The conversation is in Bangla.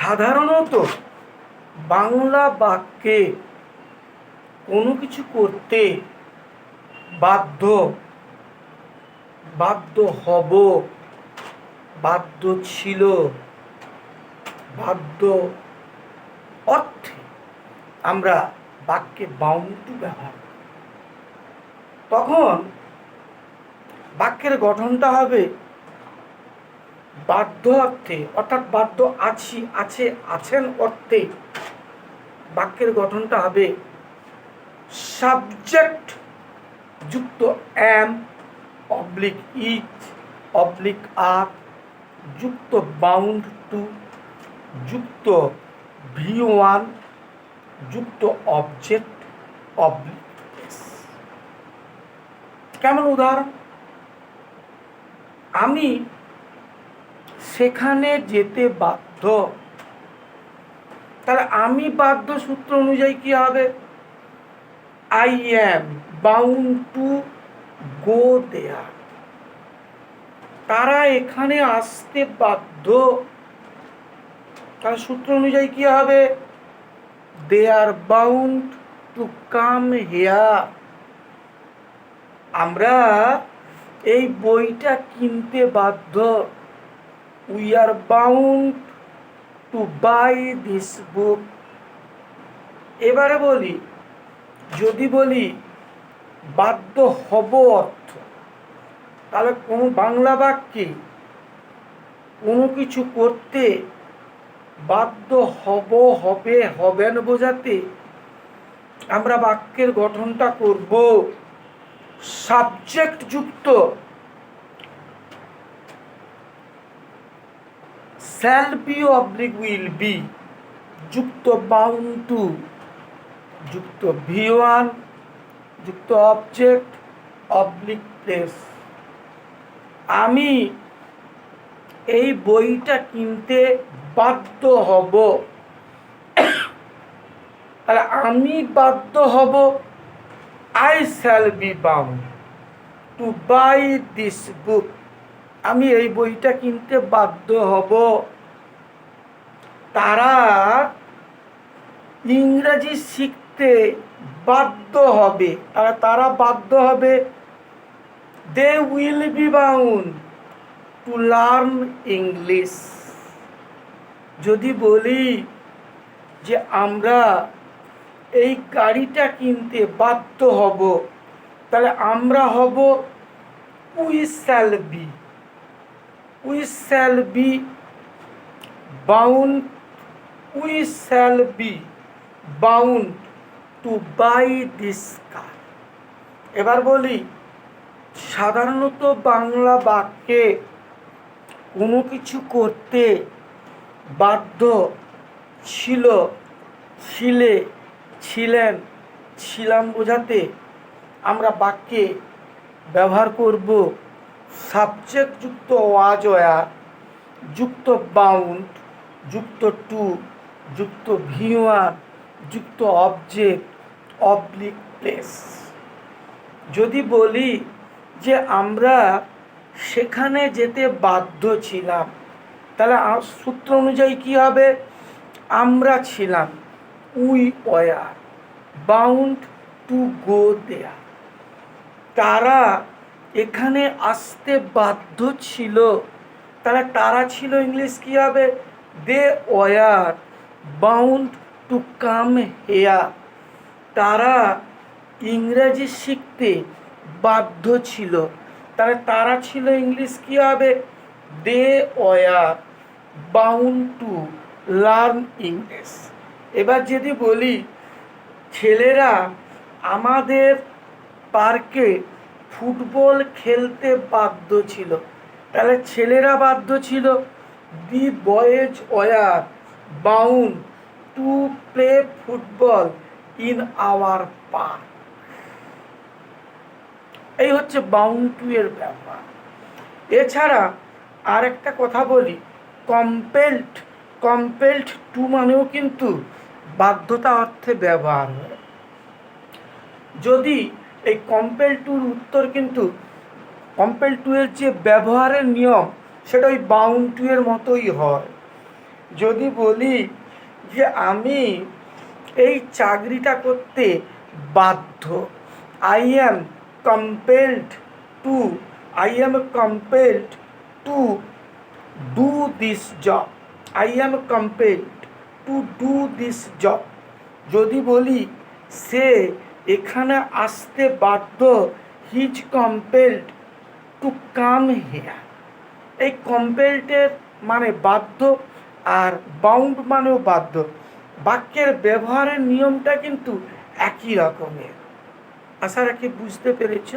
সাধারণত বাংলা বাক্যে কোনো কিছু করতে বাধ্য, বাধ্য হব, বাধ্য ছিল, বাধ্য অর্থে আমরা বাক্যে বাউন্ড টু ব্যবহার করি। তখন বাক্যের গঠনটা হবে বাধ্য অর্থে, অর্থাৎ বাধ্য আছি, আছে, আছেন অর্থে বাক্যের গঠনটা হবে সাবজেক্ট যুক্ত অ্যাম অবলিক ইজ অবলিক আর যুক্ত বাউন্ড টু যুক্ত V1 যুক্ত অবজেক্ট অবলিক এস। কেমন উদাহরণ? আমি সেখানে যেতে বাধ্য, তাহলে আমি বাধ্য সূত্র অনুযায়ী কি হবে? I am bound to go there. তারা এখানে আসতে বাধ্য, তার সূত্র অনুযায়ী কি হবে? They are bound to come here. আমরা এই বইটা কিনতে বাধ্য, we are bound to buy this book. এবারে বলি, যদি বলি বাধ্য হব অর্থ, তাহলে কোনো বাংলা বাক্যে কোনো কিছু করতে বাধ্য হব, হবে, হবেন বোঝাতে আমরা বাক্যের গঠনটা করব সাবজেক্ট যুক্ত shall be oblique will be যুক্ত বাউন্ড টু যুক্ত V1 যুক্ত অবজেক্ট অবলিক প্লেস। আমি এই বইটা কিনতে বাধ্য হব, তাহলে আমি বাধ্য হব I shall be bound to buy this book. আমি এই বইটা কিনতে বাধ্য হব। তারা ইংরেজি শিখতে বাধ্য হবে, তারা বাধ্য হবে they will be bound to learn English. যদি বলি যে আমরা এই গাড়িটা কিনতে বাধ্য হব, তাহলে আমরা হব we shall be, we shall be bound, we shall be bound to buy this car. এবার বলি, সাধারণত বাংলা বাক্যে কোনো কিছু করতে বাধ্য ছিল, ছিলে, ছিলেন, ছিলাম বোঝাতে আমরা বাক্যে ব্যবহার করব সাবজেক্ট যুক্ত ওয়াজ ওয়ার যুক্ত বাউন্ড যুক্ত টু যুক্ত V1 যুক্ত অবজেক্ট অবলিক প্লেস। যদি বলি যে আমরা সেখানে যেতে বাধ্য ছিলাম, তাহলে সূত্র অনুযায়ী কি হবে? আমরা ছিলাম, we were bound to go there. তারা এখানে আসতে বাধ্য ছিল, তাহলে তারা ছিল ইংলিশ কি হবে? They were bound to come here. তারা ইংরেজি শিখতে বাধ্য ছিল, তাহলে তারা ছিল ইংলিশ কি হবে? They were bound to learn English. এবার যদি বলি ছেলেরা আমাদের পার্কে ফুটবল খেলতে বাধ্য ছিল, তাহলে ছেলেরা বাধ্য ছিল, the boys were bound to play football in our park. এই হচ্ছে বাউন্ড টু এর ব্যবহার। এছাড়া আর একটা কথা বলি, কম্পেলড, কম্পেলড টু মানেও কিন্তু বাধ্যতা অর্থে ব্যবহার হয়। যদি এই কম্পেল টুর উত্তর কিন্তু কম্পেল টু এর যে ব্যবহারের নিয়ম সেটা ওই বাউন্ড টু এর মতোই হয়। যদি বলি যে আমি এই চাকরিটা করতে বাধ্য, I am compelled to, I am compelled to do this job, I am compelled to do this job, যদি বলি সে এখানে আসতে বাধ্য, he is compelled to come here, এই কম্পেলটের মানে বাধ্য আর বাউন্ড মানেও বাধ্য, বাক্যের ব্যবহারের নিয়মটা কিন্তু একই রকমের। আশা রাখি বুঝতে পেরেছ।